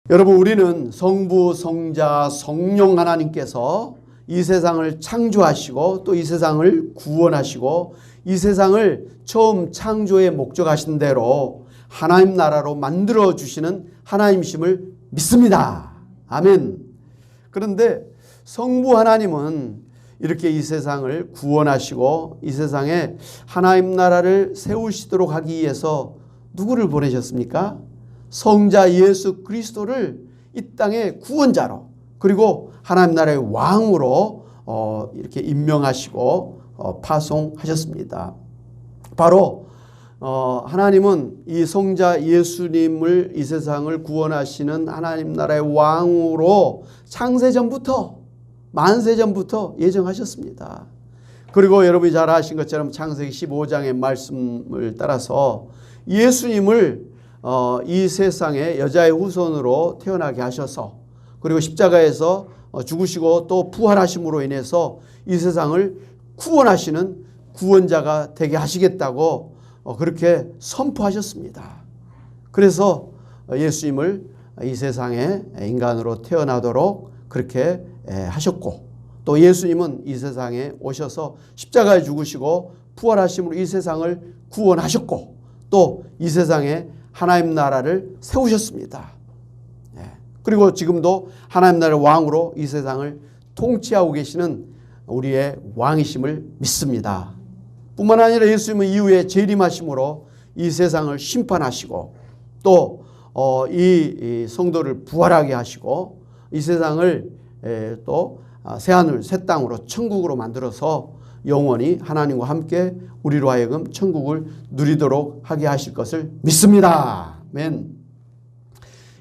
여러분, 우리는 성부, 성자, 성령 하나님께서 이 세상을 창조하시고 또 이 세상을 구원하시고 이 세상을 처음 창조에 목적하신 대로 하나님 나라로 만들어 주시는 하나님이심을 믿습니다. 아멘. 그런데 성부 하나님은 이렇게 이 세상을 구원하시고 이 세상에 하나님 나라를 세우시도록 하기 위해서 누구를 보내셨습니까? 성자 예수 그리스도를 이 땅의 구원자로 그리고 하나님 나라의 왕으로 이렇게 임명하시고 파송하셨습니다. 바로 하나님은 이 성자 예수님을 이 세상을 구원하시는 하나님 나라의 왕으로 창세전부터 만세전부터 예정하셨습니다. 그리고 여러분이 잘 아신 것처럼 창세기 15장의 말씀을 따라서 예수님을 이 세상에 여자의 후손으로 태어나게 하셔서 그리고 십자가에서 죽으시고 또 부활하심으로 인해서 이 세상을 구원하시는 구원자가 되게 하시겠다고 그렇게 선포하셨습니다. 그래서 예수님을 이 세상에 인간으로 태어나도록 그렇게 하셨고 또 예수님은 이 세상에 오셔서 십자가에 죽으시고 부활하심으로 이 세상을 구원하셨고 또 이 세상에 하나님 나라를 세우셨습니다. 그리고 지금도 하나님 나라의 왕으로 이 세상을 통치하고 계시는 우리의 왕이심을 믿습니다. 뿐만 아니라 예수님은 이후에 재림하심으로 이 세상을 심판하시고 또 이 성도를 부활하게 하시고 이 세상을 또 새하늘 새 땅으로 천국으로 만들어서 영원히 하나님과 함께 우리로 하여금 천국을 누리도록 하게 하실 것을 믿습니다. 아멘.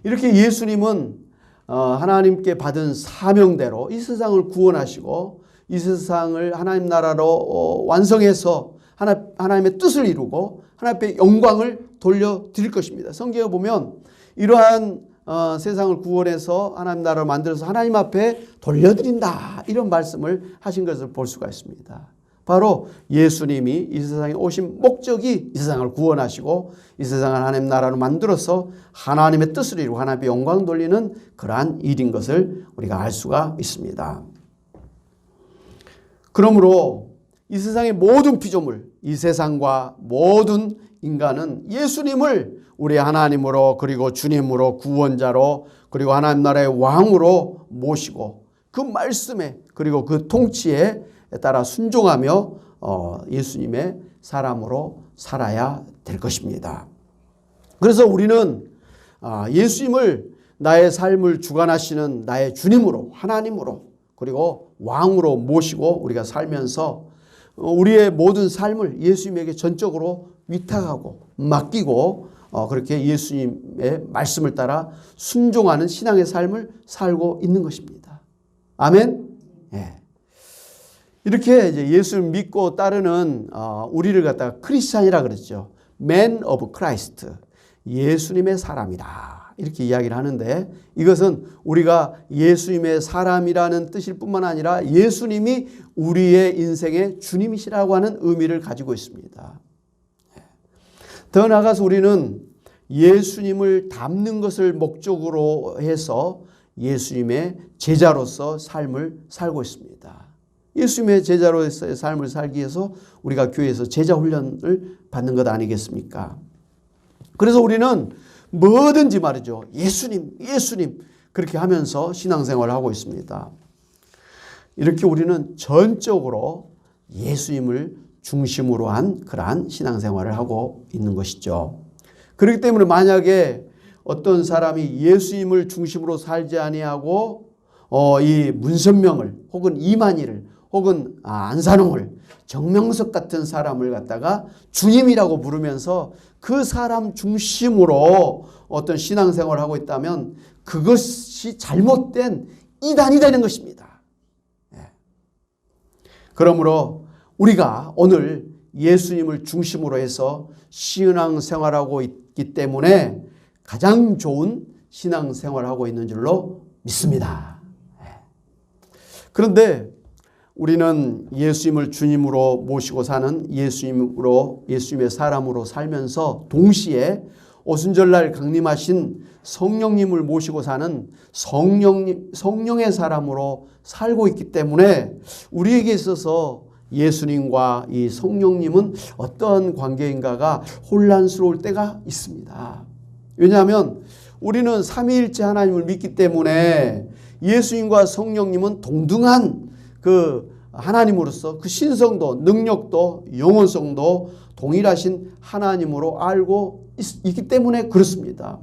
이렇게 예수님은 하나님께 받은 사명대로 이 세상을 구원하시고 이 세상을 하나님 나라로 완성해서 하나님의 뜻을 이루고 하나님의 영광을 돌려드릴 것입니다. 성경에 보면 이러한 세상을 구원해서 하나님 나라를 만들어서 하나님 앞에 돌려드린다 이런 말씀을 하신 것을 볼 수가 있습니다. 바로 예수님이 이 세상에 오신 목적이 이 세상을 구원하시고 이 세상을 하나님 나라로 만들어서 하나님의 뜻을 이루고 하나님의 영광 돌리는 그러한 일인 것을 우리가 알 수가 있습니다. 그러므로 이 세상의 모든 피조물, 이 세상과 모든 인간은 예수님을 우리 하나님으로 그리고 주님으로 구원자로 그리고 하나님 나라의 왕으로 모시고 그 말씀에 그리고 그 통치에 따라 순종하며 예수님의 사람으로 살아야 될 것입니다. 그래서 우리는 예수님을 나의 삶을 주관하시는 나의 주님으로 하나님으로 그리고 왕으로 모시고 우리가 살면서 우리의 모든 삶을 예수님에게 전적으로 위탁하고 맡기고 그렇게 예수님의 말씀을 따라 순종하는 신앙의 삶을 살고 있는 것입니다. 아멘. 예. 이렇게 이제 예수를 믿고 따르는 우리를 갖다가 크리스찬이라 그랬죠. Man of Christ. 예수님의 사람이다. 이렇게 이야기를 하는데 이것은 우리가 예수님의 사람이라는 뜻일 뿐만 아니라 예수님이 우리의 인생의 주님이시라고 하는 의미를 가지고 있습니다. 더 나아가서 우리는 예수님을 닮는 것을 목적으로 해서 예수님의 제자로서 삶을 살고 있습니다. 예수님의 제자로서의 삶을 살기 위해서 우리가 교회에서 제자 훈련을 받는 것 아니겠습니까? 그래서 우리는 뭐든지 말이죠. 예수님, 예수님 그렇게 하면서 신앙생활을 하고 있습니다. 이렇게 우리는 전적으로 예수님을 중심으로 한 그러한 신앙생활을 하고 있는 것이죠. 그렇기 때문에 만약에 어떤 사람이 예수님을 중심으로 살지 아니하고 이 문선명을 혹은 이만희를 혹은 안산홍을 정명석 같은 사람을 갖다가 주님이라고 부르면서 그 사람 중심으로 어떤 신앙생활을 하고 있다면 그것이 잘못된 이단이 되는 것입니다. 그러므로 우리가 오늘 예수님을 중심으로 해서 신앙생활하고 있기 때문에 가장 좋은 신앙생활을 하고 있는 줄로 믿습니다. 그런데 우리는 예수님을 주님으로 모시고 사는 예수님의 사람으로 살면서 동시에 오순절날 강림하신 성령님을 모시고 사는 성령의 사람으로 살고 있기 때문에 우리에게 있어서 예수님과 이 성령님은 어떤 관계인가가 혼란스러울 때가 있습니다. 왜냐하면 우리는 삼위일체 하나님을 믿기 때문에 예수님과 성령님은 동등한 그 하나님으로서 그 신성도 능력도 영원성도 동일하신 하나님으로 알고 있기 때문에 그렇습니다.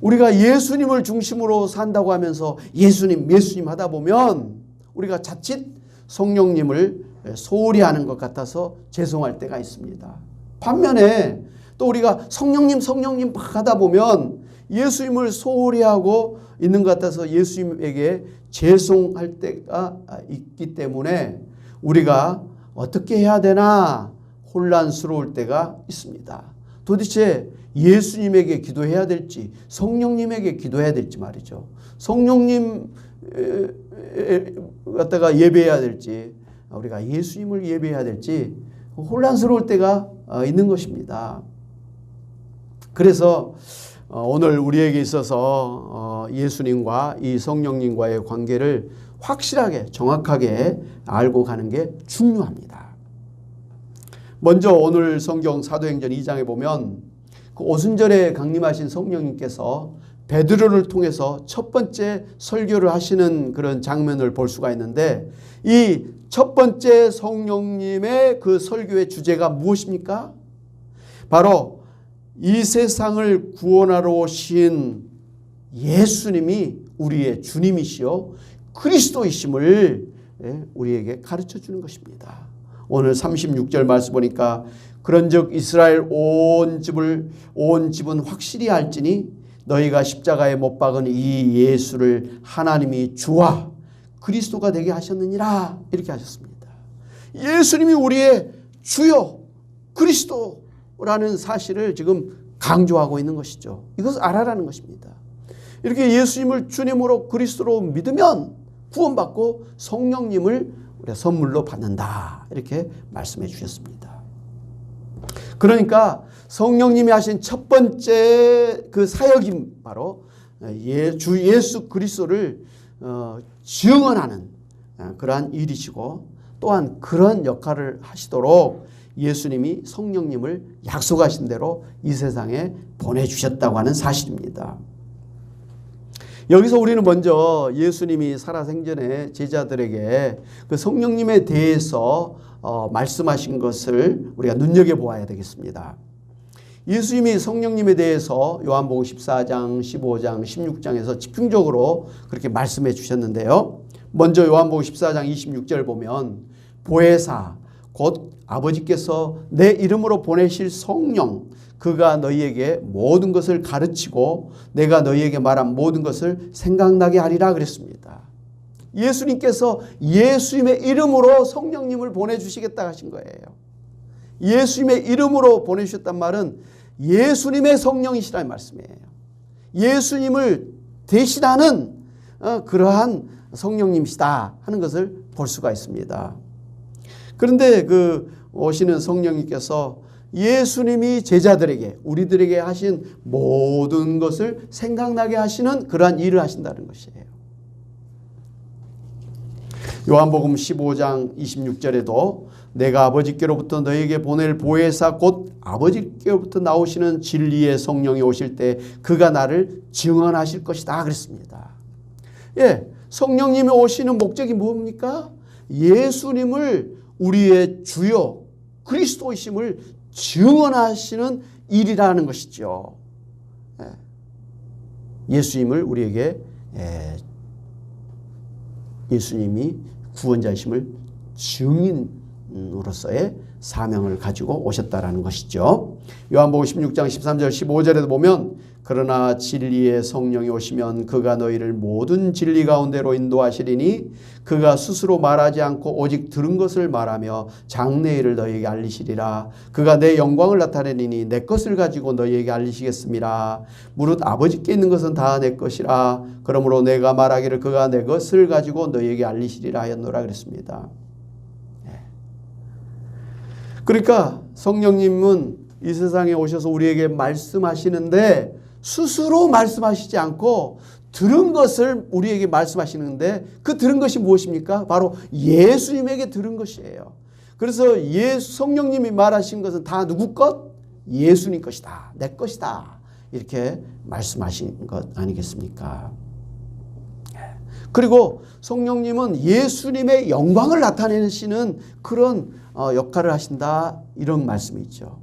우리가 예수님을 중심으로 산다고 하면서 예수님 하다 보면 우리가 자칫 성령님을 소홀히 하는 것 같아서 죄송할 때가 있습니다. 반면에 또 우리가 성령님 막 하다 보면 예수님을 소홀히 하고 있는 것 같아서 예수님에게 죄송할 때가 있기 때문에 우리가 어떻게 해야 되나 혼란스러울 때가 있습니다. 도대체 예수님에게 기도해야 될지 성령님에게 기도해야 될지 말이죠. 성령님 갖다가 예배해야 될지 우리가 예수님을 예배해야 될지 혼란스러울 때가 있는 것입니다. 그래서 오늘 우리에게 있어서 예수님과 이 성령님과의 관계를 확실하게 정확하게 알고 가는 게 중요합니다. 먼저 오늘 성경 사도행전 2장에 보면 그 오순절에 강림하신 성령님께서 베드로를 통해서 첫 번째 설교를 하시는 그런 장면을 볼 수가 있는데 이 첫 번째 성령님의 그 설교의 주제가 무엇입니까? 바로 이 세상을 구원하러 오신 예수님이 우리의 주님이시요 그리스도이심을 우리에게 가르쳐 주는 것입니다. 오늘 36절 말씀 보니까 그런즉 이스라엘 온 집은 확실히 알지니 너희가 십자가에 못 박은 이 예수를 하나님이 주와 그리스도가 되게 하셨느니라 이렇게 하셨습니다. 예수님이 우리의 주요 그리스도라는 사실을 지금 강조하고 있는 것이죠. 이것을 알아라는 것입니다. 이렇게 예수님을 주님으로 그리스도로 믿으면 구원받고 성령님을 우리가 선물로 받는다 이렇게 말씀해 주셨습니다. 그러니까 성령님이 하신 첫 번째 그 사역인 바로 주 예수 그리스도를 증언하는 그러한 일이시고 또한 그런 역할을 하시도록 예수님이 성령님을 약속하신 대로 이 세상에 보내주셨다고 하는 사실입니다. 여기서 우리는 먼저 예수님이 살아생전에 제자들에게 그 성령님에 대해서 말씀하신 것을 우리가 눈여겨보아야 되겠습니다. 예수님이 성령님에 대해서 요한복음 14장, 15장, 16장에서 집중적으로 그렇게 말씀해 주셨는데요. 먼저 요한복음 14장 26절 보면 보혜사 곧 아버지께서 내 이름으로 보내실 성령 그가 너희에게 모든 것을 가르치고 내가 너희에게 말한 모든 것을 생각나게 하리라 그랬습니다. 예수님께서 예수님의 이름으로 성령님을 보내주시겠다 하신 거예요. 예수님의 이름으로 보내주셨단 말은 예수님의 성령이시라는 말씀이에요. 예수님을 대신하는 그러한 성령님이시다 하는 것을 볼 수가 있습니다. 그런데 그 오시는 성령님께서 예수님이 제자들에게 우리들에게 하신 모든 것을 생각나게 하시는 그러한 일을 하신다는 것이에요. 요한복음 15장 26절에도 내가 아버지께로부터 너희에게 보낼 보혜사 곧 아버지께로부터 나오시는 진리의 성령이 오실 때 그가 나를 증언하실 것이다 그랬습니다. 예, 성령님이 오시는 목적이 뭡니까? 예수님을 우리의 주요 그리스도이심을 증언하시는 일이라는 것이죠. 예수님을 우리에게 예수님이 구원자이심을 증인으로서의 사명을 가지고 오셨다라는 것이죠. 요한복음 16장 13절 15절에도 보면 그러나 진리의 성령이 오시면 그가 너희를 모든 진리 가운데로 인도하시리니 그가 스스로 말하지 않고 오직 들은 것을 말하며 장래일을 너희에게 알리시리라. 그가 내 영광을 나타내리니 내 것을 가지고 너희에게 알리시겠음이라. 무릇 아버지께 있는 것은 다 내 것이라. 그러므로 내가 말하기를 그가 내 것을 가지고 너희에게 알리시리라 하였노라 그랬습니다. 그러니까 성령님은 이 세상에 오셔서 우리에게 말씀하시는데 스스로 말씀하시지 않고 들은 것을 우리에게 말씀하시는데 그 들은 것이 무엇입니까? 바로 예수님에게 들은 것이에요. 그래서 성령님이 말하신 것은 다 누구 것? 예수님 것이다. 내 것이다. 이렇게 말씀하신 것 아니겠습니까? 그리고 성령님은 예수님의 영광을 나타내시는 그런 역할을 하신다. 이런 말씀이 있죠.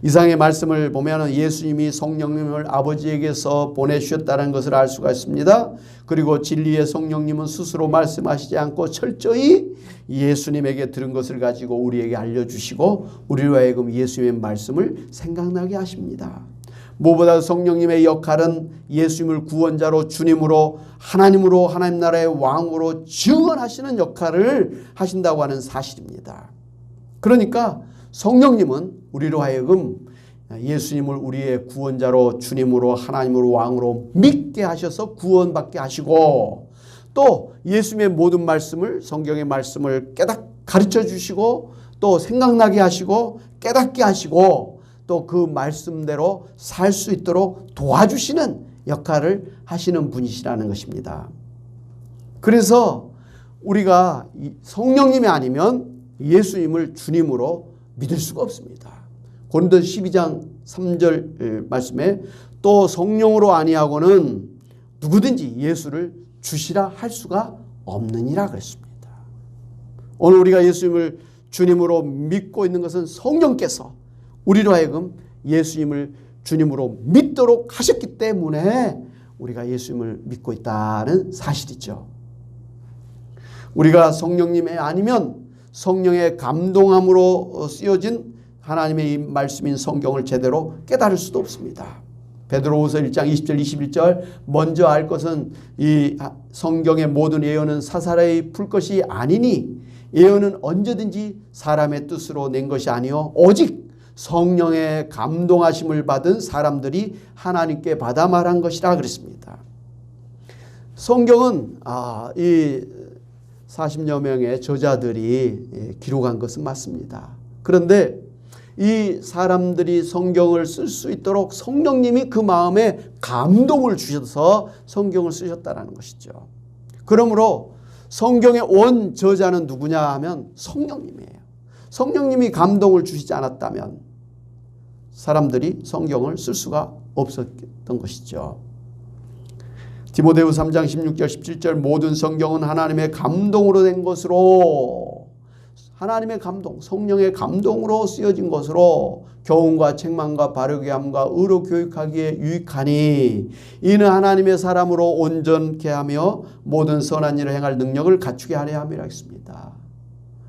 이상의 말씀을 보면 예수님이 성령님을 아버지에게서 보내주셨다는 것을 알 수가 있습니다. 그리고 진리의 성령님은 스스로 말씀하시지 않고 철저히 예수님에게 들은 것을 가지고 우리에게 알려주시고 우리로 하여금 예수님의 말씀을 생각나게 하십니다. 무엇보다 성령님의 역할은 예수님을 구원자로 주님으로 하나님으로 하나님 나라의 왕으로 증언하시는 역할을 하신다고 하는 사실입니다. 그러니까 성령님은 우리로 하여금 예수님을 우리의 구원자로 주님으로 하나님으로 왕으로 믿게 하셔서 구원받게 하시고 또 예수님의 모든 말씀을 성경의 말씀을 가르쳐 주시고 또 생각나게 하시고 깨닫게 하시고 또 그 말씀대로 살 수 있도록 도와주시는 역할을 하시는 분이시라는 것입니다. 그래서 우리가 성령님이 아니면 예수님을 주님으로 믿을 수가 없습니다. 고린도서 12장 3절 말씀에 또 성령으로 아니하고는 누구든지 예수를 주시라 할 수가 없느니라 그랬습니다. 오늘 우리가 예수님을 주님으로 믿고 있는 것은 성령께서 우리로 하여금 예수님을 주님으로 믿도록 하셨기 때문에 우리가 예수님을 믿고 있다는 사실이죠. 우리가 성령님이 아니면 성령의 감동함으로 쓰여진 하나님의 이 말씀인 성경을 제대로 깨달을 수도 없습니다. 베드로후서 1장 20절 21절 먼저 알 것은 이 성경의 모든 예언은 사사로이 풀 것이 아니니 예언은 언제든지 사람의 뜻으로 낸 것이 아니요 오직 성령의 감동하심을 받은 사람들이 하나님께 받아 말한 것이라 그랬습니다. 성경은 이 40여 명의 저자들이 기록한 것은 맞습니다. 그런데 이 사람들이 성경을 쓸 수 있도록 성령님이 그 마음에 감동을 주셔서 성경을 쓰셨다는 것이죠. 그러므로 성경의 원 저자는 누구냐 하면 성령님이에요. 성령님이 감동을 주시지 않았다면 사람들이 성경을 쓸 수가 없었던 것이죠. 디모데후서 3장 16절 17절 모든 성경은 하나님의 감동으로 된 것으로 하나님의 감동 성령의 감동으로 쓰여진 것으로 교훈과 책망과 바르게 함과 의로 교육하기에 유익하니 이는 하나님의 사람으로 온전케 하며 모든 선한 일을 행할 능력을 갖추게 하려 함이라 했습니다.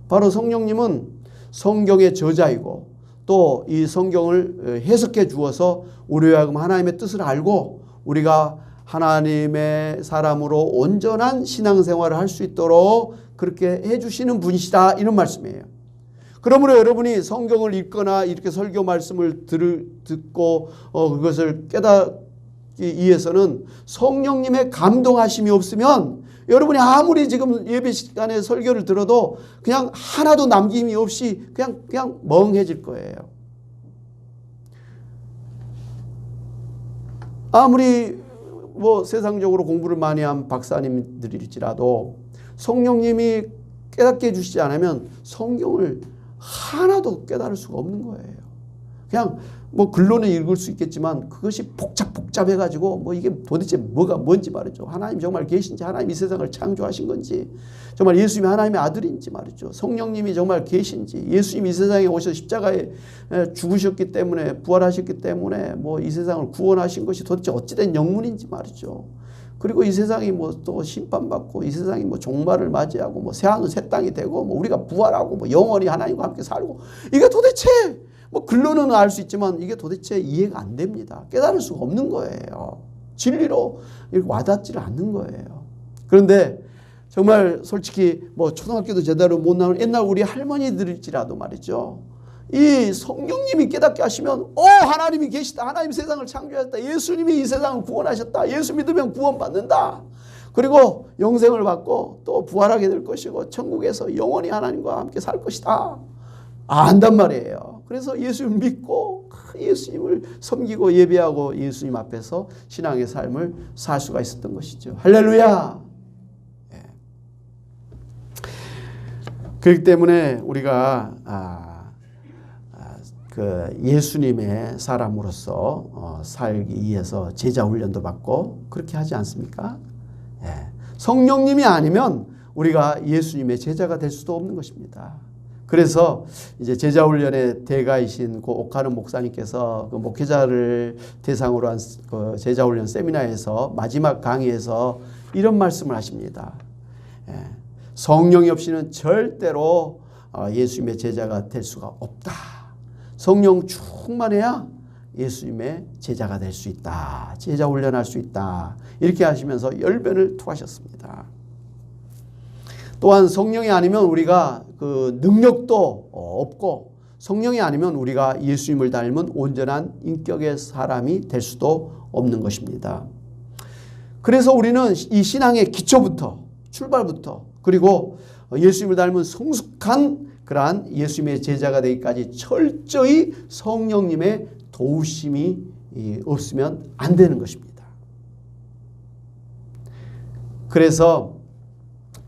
바로 성령님은 성경의 저자이고 또 이 성경을 해석해 주어서 우리와 하여금 하나님의 뜻을 알고 우리가 하나님의 사람으로 온전한 신앙생활을 할 수 있도록 그렇게 해주시는 분이시다 이런 말씀이에요. 그러므로 여러분이 성경을 읽거나 이렇게 설교 말씀을 듣고 그것을 깨닫기 위해서는 성령님의 감동하심이 없으면 여러분이 아무리 지금 예배 시간에 설교를 들어도 그냥 하나도 남김이 없이 그냥 멍해질 거예요. 아무리 세상적으로 공부를 많이 한 박사님들일지라도 성령님이 깨닫게 해주시지 않으면 성경을 하나도 깨달을 수가 없는 거예요. 그냥 글로는 읽을 수 있겠지만 그것이 복잡해가지고 이게 도대체 뭐가 뭔지 말이죠. 하나님 정말 계신지 하나님 이 세상을 창조하신 건지 정말 예수님이 하나님의 아들인지 말이죠. 성령님이 정말 계신지 예수님이 이 세상에 오셔서 십자가에 죽으셨기 때문에 부활하셨기 때문에 이 세상을 구원하신 것이 도대체 어찌된 영문인지 말이죠. 그리고 이 세상이 또 심판받고 이 세상이 종말을 맞이하고 새하늘 새 땅이 되고 우리가 부활하고 영원히 하나님과 함께 살고 이게 도대체 글로는 알 수 있지만 이게 도대체 이해가 안 됩니다. 깨달을 수가 없는 거예요. 진리로 와닿지를 않는 거예요. 그런데 정말 솔직히 초등학교도 제대로 못 나오는 옛날 우리 할머니들일지라도 말이죠. 이 성령님이 깨닫게 하시면 하나님이 계시다. 하나님 세상을 창조하셨다. 예수님이 이 세상을 구원하셨다. 예수 믿으면 구원받는다. 그리고 영생을 받고 또 부활하게 될 것이고 천국에서 영원히 하나님과 함께 살 것이다. 안단 말이에요. 그래서 예수님을 믿고 예수님을 섬기고 예배하고 예수님 앞에서 신앙의 삶을 살 수가 있었던 것이죠. 할렐루야. 예. 그렇기 때문에 우리가 그 예수님의 사람으로서 살기 위해서 제자 훈련도 받고 그렇게 하지 않습니까? 예. 성령님이 아니면 우리가 예수님의 제자가 될 수도 없는 것입니다. 그래서 이제 제자훈련의 대가이신 그 옥하는 목사님께서 그 목회자를 대상으로 한 그 제자훈련 세미나에서 마지막 강의에서 이런 말씀을 하십니다. 예. 성령이 없이는 절대로 예수님의 제자가 될 수가 없다. 성령 충만해야 예수님의 제자가 될 수 있다. 제자 훈련할 수 있다. 이렇게 하시면서 열변을 토하셨습니다. 또한 성령이 아니면 우리가 그 능력도 없고 성령이 아니면 우리가 예수님을 닮은 온전한 인격의 사람이 될 수도 없는 것입니다. 그래서 우리는 이 신앙의 기초부터 출발부터 그리고 예수님을 닮은 성숙한 그러한 예수님의 제자가 되기까지 철저히 성령님의 도우심이 없으면 안 되는 것입니다. 그래서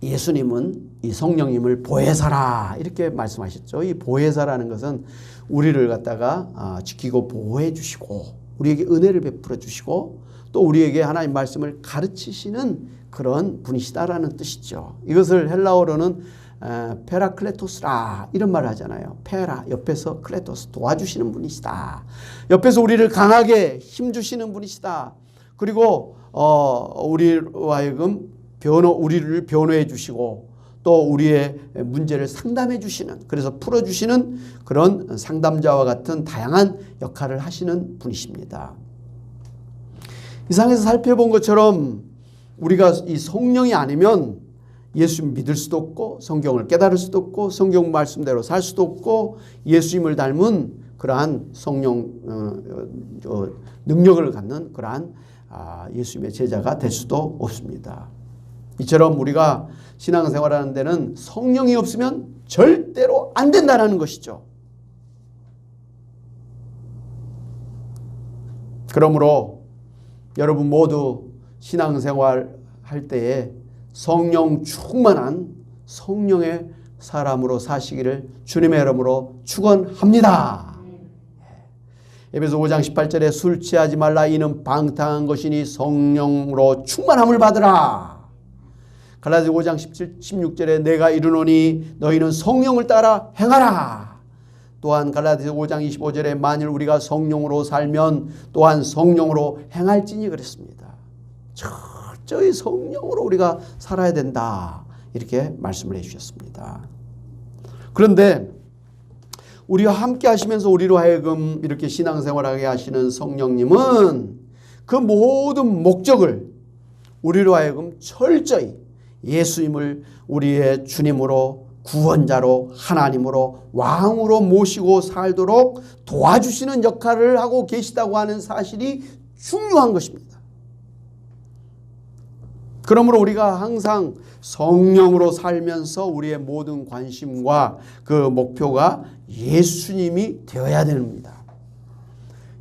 예수님은 이 성령님을 보혜사라 이렇게 말씀하셨죠. 이 보혜사라는 것은 우리를 갖다가 지키고 보호해 주시고 우리에게 은혜를 베풀어 주시고 또 우리에게 하나님 말씀을 가르치시는 그런 분이시다라는 뜻이죠. 이것을 헬라어로는 페라클레토스라 이런 말을 하잖아요. 페라 옆에서 클레토스 도와주시는 분이시다. 옆에서 우리를 강하게 힘주시는 분이시다. 그리고 우리와 하여금 우리를 변호해 주시고 또 우리의 문제를 상담해 주시는 그래서 풀어주시는 그런 상담자와 같은 다양한 역할을 하시는 분이십니다. 이 상에서 살펴본 것처럼 우리가 이 성령이 아니면 예수님 믿을 수도 없고 성경을 깨달을 수도 없고 성경 말씀대로 살 수도 없고 예수님을 닮은 그러한 성령 능력을 갖는 그러한 예수님의 제자가 될 수도 없습니다. 이처럼 우리가 신앙생활하는 데는 성령이 없으면 절대로 안 된다는 것이죠. 그러므로 여러분 모두 신앙생활 할 때에 성령 충만한 성령의 사람으로 사시기를 주님의 이름으로 축원합니다. 에베소 5장 18절에 술 취하지 말라 이는 방탕한 것이니 성령으로 충만함을 받으라. 갈라디아 5장 16절에 내가 이르노니 너희는 성령을 따라 행하라. 또한 갈라디아 5장 25절에 만일 우리가 성령으로 살면 또한 성령으로 행할지니 그랬습니다. 철저히 성령으로 우리가 살아야 된다. 이렇게 말씀을 해주셨습니다. 그런데 우리와 함께 하시면서 우리로 하여금 이렇게 신앙생활하게 하시는 성령님은 그 모든 목적을 우리로 하여금 철저히 예수님을 우리의 주님으로 구원자로 하나님으로 왕으로 모시고 살도록 도와주시는 역할을 하고 계시다고 하는 사실이 중요한 것입니다. 그러므로 우리가 항상 성령으로 살면서 우리의 모든 관심과 그 목표가 예수님이 되어야 됩니다.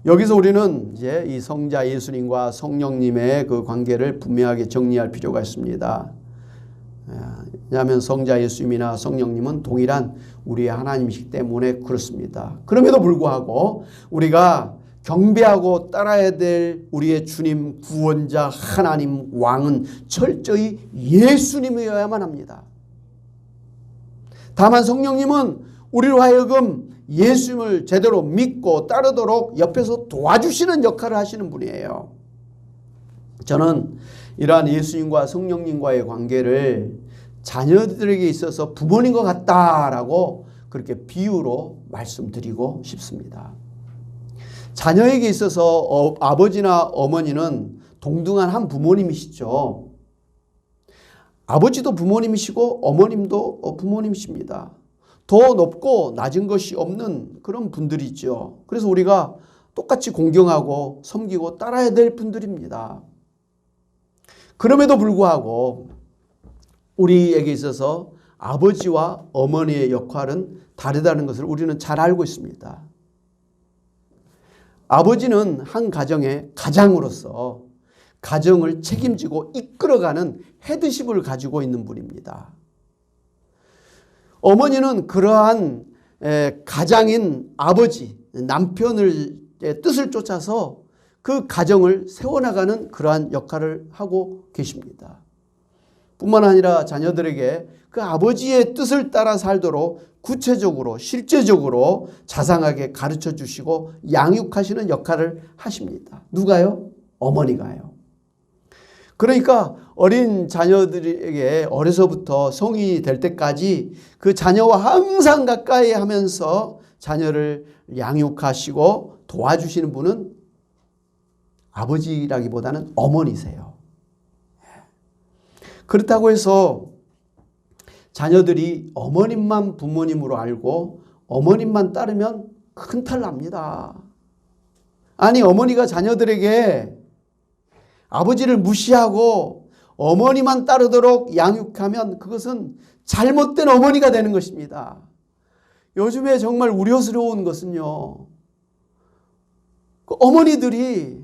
여기서 우리는 이제 이 성자 예수님과 성령님의 그 관계를 분명하게 정리할 필요가 있습니다. 왜냐하면 성자 예수님이나 성령님은 동일한 우리의 하나님이시기 때문에 그렇습니다. 그럼에도 불구하고 우리가 경배하고 따라야 될 우리의 주님 구원자 하나님 왕은 철저히 예수님이어야만 합니다. 다만 성령님은 우리로 하여금 예수님을 제대로 믿고 따르도록 옆에서 도와주시는 역할을 하시는 분이에요. 저는 이러한 예수님과 성령님과의 관계를 자녀들에게 있어서 부모님과 같다라고 그렇게 비유로 말씀드리고 싶습니다. 자녀에게 있어서 아버지나 어머니는 동등한 한 부모님이시죠. 아버지도 부모님이시고 어머님도 부모님이십니다. 더 높고 낮은 것이 없는 그런 분들이죠. 그래서 우리가 똑같이 공경하고 섬기고 따라야 될 분들입니다. 그럼에도 불구하고 우리에게 있어서 아버지와 어머니의 역할은 다르다는 것을 우리는 잘 알고 있습니다. 아버지는 한 가정의 가장으로서 가정을 책임지고 이끌어가는 헤드십을 가지고 있는 분입니다. 어머니는 그러한 가장인 아버지, 남편의 뜻을 쫓아서 그 가정을 세워나가는 그러한 역할을 하고 계십니다. 뿐만 아니라 자녀들에게 그 아버지의 뜻을 따라 살도록 구체적으로 실제적으로 자상하게 가르쳐 주시고 양육하시는 역할을 하십니다. 누가요? 어머니가요. 그러니까 어린 자녀들에게 어려서부터 성인이 될 때까지 그 자녀와 항상 가까이 하면서 자녀를 양육하시고 도와주시는 분은 아버지라기보다는 어머니세요. 그렇다고 해서 자녀들이 어머님만 부모님으로 알고 어머님만 따르면 큰탈 납니다. 아니, 어머니가 자녀들에게 아버지를 무시하고 어머니만 따르도록 양육하면 그것은 잘못된 어머니가 되는 것입니다. 요즘에 정말 우려스러운 것은요, 그 어머니들이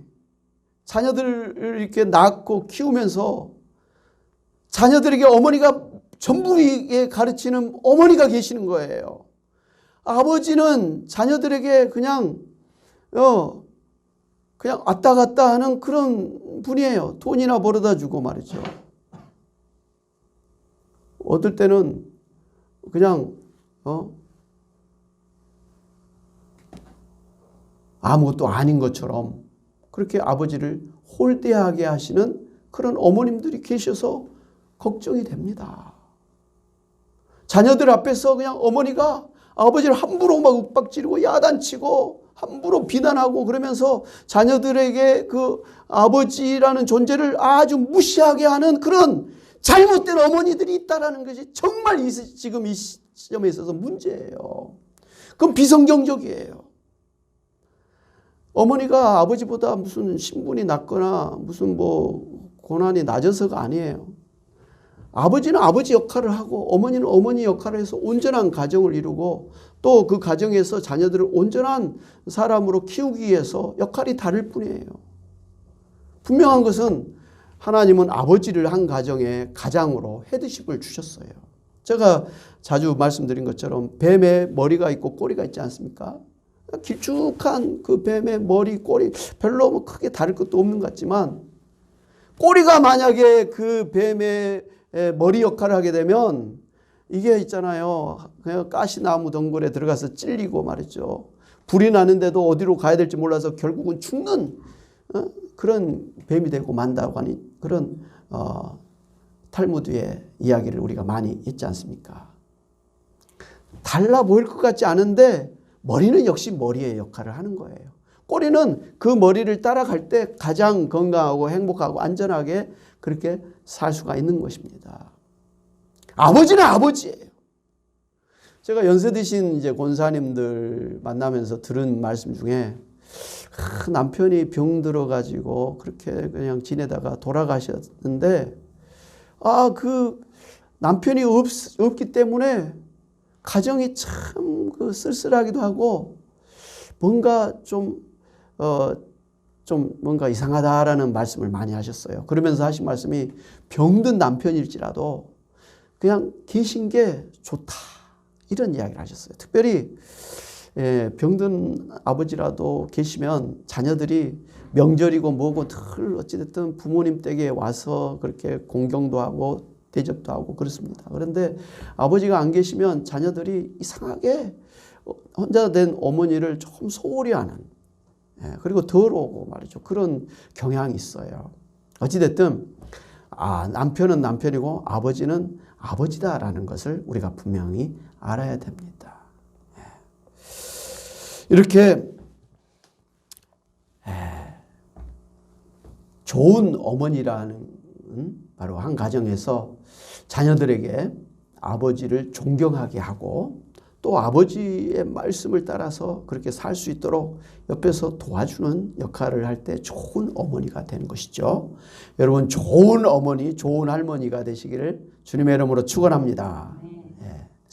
자녀들을 이렇게 낳고 키우면서 자녀들에게 어머니가 전부에 가르치는 어머니가 계시는 거예요. 아버지는 자녀들에게 그냥 왔다 갔다 하는 그런 분이에요. 돈이나 벌어다 주고 말이죠. 어떨 때는 그냥 아무것도 아닌 것처럼 그렇게 아버지를 홀대하게 하시는 그런 어머님들이 계셔서 걱정이 됩니다. 자녀들 앞에서 그냥 어머니가 아버지를 함부로 막 윽박지르고 야단치고 함부로 비난하고 그러면서 자녀들에게 그 아버지라는 존재를 아주 무시하게 하는 그런 잘못된 어머니들이 있다는 것이 정말 지금 이 시점에 있어서 문제예요. 그건 비성경적이에요. 어머니가 아버지보다 무슨 신분이 낮거나 무슨 고난이 낮아서가 아니에요. 아버지는 아버지 역할을 하고 어머니는 어머니 역할을 해서 온전한 가정을 이루고 또 그 가정에서 자녀들을 온전한 사람으로 키우기 위해서 역할이 다를 뿐이에요. 분명한 것은 하나님은 아버지를 한 가정의 가장으로 헤드십을 주셨어요. 제가 자주 말씀드린 것처럼 뱀의 머리가 있고 꼬리가 있지 않습니까? 길쭉한 그 뱀의 머리, 꼬리 별로 크게 다를 것도 없는 것 같지만 꼬리가 만약에 그 뱀의 머리 역할을 하게 되면 이게 있잖아요. 그냥 가시나무 덩굴에 들어가서 찔리고 말이죠. 불이 나는데도 어디로 가야 될지 몰라서 결국은 죽는 그런 뱀이 되고 만다고 하니 그런 탈무드의 이야기를 우리가 많이 했지 않습니까? 달라 보일 것 같지 않은데 머리는 역시 머리의 역할을 하는 거예요. 꼬리는 그 머리를 따라갈 때 가장 건강하고 행복하고 안전하게 그렇게 살 수가 있는 것입니다. 아버지는 아버지예요. 제가 연세 드신 이제 권사님들 만나면서 들은 말씀 중에 남편이 병 들어가지고 그렇게 그냥 지내다가 돌아가셨는데 그 남편이 없기 때문에 가정이 참 그 쓸쓸하기도 하고 뭔가 좀 뭔가 이상하다라는 말씀을 많이 하셨어요. 그러면서 하신 말씀이 병든 남편일지라도 그냥 계신 게 좋다 이런 이야기를 하셨어요. 특별히 병든 아버지라도 계시면 자녀들이 명절이고 뭐고 늘 어찌됐든 부모님 댁에 와서 그렇게 공경도 하고 대접도 하고 그렇습니다. 그런데 아버지가 안 계시면 자녀들이 이상하게 혼자 된 어머니를 조금 소홀히 하는 그리고 더러우고 말이죠. 그런 경향이 있어요. 어찌됐든 남편은 남편이고 아버지는 아버지다라는 것을 우리가 분명히 알아야 됩니다. 이렇게 좋은 어머니라는 바로 한 가정에서 자녀들에게 아버지를 존경하게 하고 또 아버지의 말씀을 따라서 그렇게 살 수 있도록 옆에서 도와주는 역할을 할 때 좋은 어머니가 되는 것이죠. 여러분 좋은 어머니, 좋은 할머니가 되시기를 주님의 이름으로 축원합니다.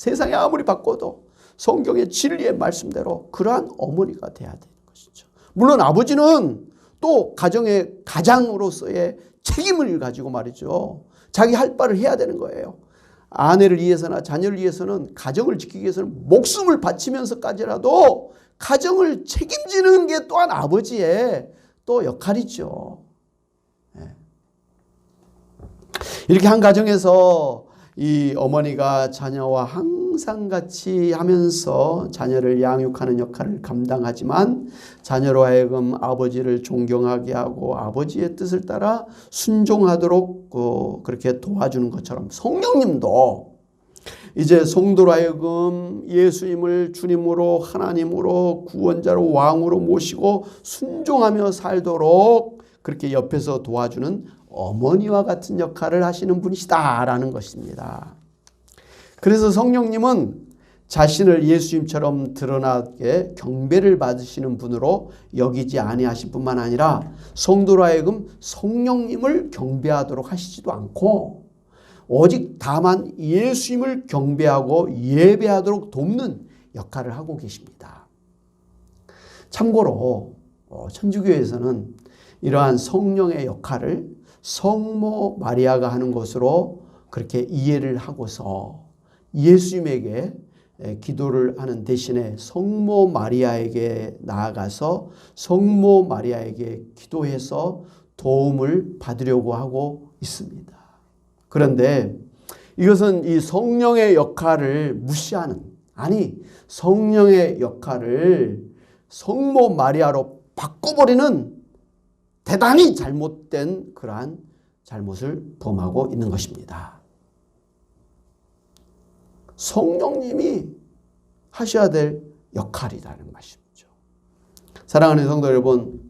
세상이 아무리 바꿔도 성경의 진리의 말씀대로 그러한 어머니가 돼야 되는 것이죠. 물론 아버지는 또 가정의 가장으로서의 책임을 가지고 말이죠. 자기 할 바를 해야 되는 거예요. 아내를 위해서나 자녀를 위해서는 가정을 지키기 위해서는 목숨을 바치면서까지라도 가정을 책임지는 게 또한 아버지의 또 역할이죠. 이렇게 한 가정에서 이 어머니가 자녀와 항상 같이 하면서 자녀를 양육하는 역할을 감당하지만 자녀로 하여금 아버지를 존경하게 하고 아버지의 뜻을 따라 순종하도록 그렇게 도와주는 것처럼 성령님도 이제 성도로 하여금 예수님을 주님으로 하나님으로 구원자로 왕으로 모시고 순종하며 살도록 그렇게 옆에서 도와주는 어머니와 같은 역할을 하시는 분이시다라는 것입니다. 그래서 성령님은 자신을 예수님처럼 드러나게 경배를 받으시는 분으로 여기지 아니하실 뿐만 아니라 성도로 하여금 성령님을 경배하도록 하시지도 않고 오직 다만 예수님을 경배하고 예배하도록 돕는 역할을 하고 계십니다. 참고로 천주교에서는 이러한 성령의 역할을 성모 마리아가 하는 것으로 그렇게 이해를 하고서 예수님에게 기도를 하는 대신에 성모 마리아에게 나아가서 성모 마리아에게 기도해서 도움을 받으려고 하고 있습니다. 그런데 이것은 이 성령의 역할을 무시하는, 아니 성령의 역할을 성모 마리아로 바꿔버리는 대단히 잘못된 그러한 잘못을 범하고 있는 것입니다. 성령님이 하셔야 될 역할이라는 말씀이죠. 사랑하는 성도 여러분,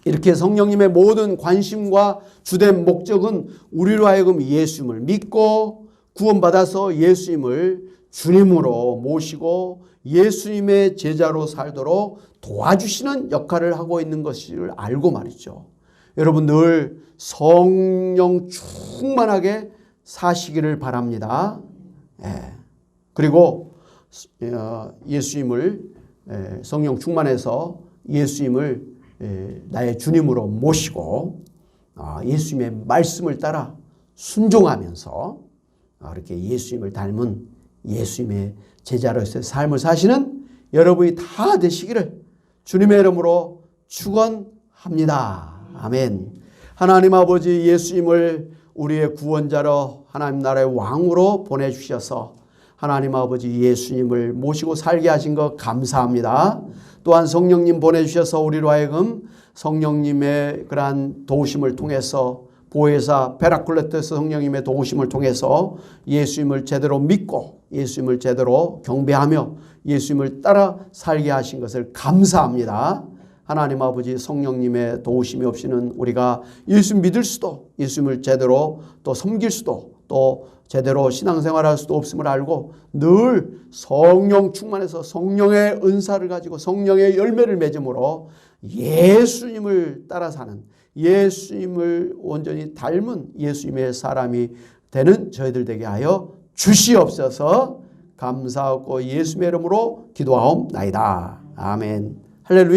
이렇게 성령님의 모든 관심과 주된 목적은 우리로 하여금 예수님을 믿고 구원받아서 예수님을 주님으로 모시고 예수님의 제자로 살도록 도와주시는 역할을 하고 있는 것을 알고 말이죠. 여러분 늘 성령 충만하게 사시기를 바랍니다. 그리고 예수님을 성령 충만해서 예수님을 나의 주님으로 모시고 예수님의 말씀을 따라 순종하면서 이렇게 예수님을 닮은 예수님의 제자로서의 삶을 사시는 여러분이 다 되시기를 주님의 이름으로 축원합니다. 아멘. 하나님 아버지 예수님을 우리의 구원자로 하나님 나라의 왕으로 보내주셔서 하나님 아버지 예수님을 모시고 살게 하신 것 감사합니다. 또한 성령님 보내주셔서 우리로 하여금 성령님의 그러한 도우심을 통해서 보혜사 베라클레토스 성령님의 도우심을 통해서 예수님을 제대로 믿고 예수님을 제대로 경배하며 예수님을 따라 살게 하신 것을 감사합니다. 하나님 아버지 성령님의 도우심이 없이는 우리가 예수 믿을 수도 예수님을 제대로 또 섬길 수도 또 제대로 신앙생활할 수도 없음을 알고 늘 성령 충만해서 성령의 은사를 가지고 성령의 열매를 맺음으로 예수님을 따라 사는 예수님을 온전히 닮은 예수님의 사람이 되는 저희들 되게 하여 주시옵소서. 감사하고 예수님의 이름으로 기도하옵나이다. 아멘. 할렐루야.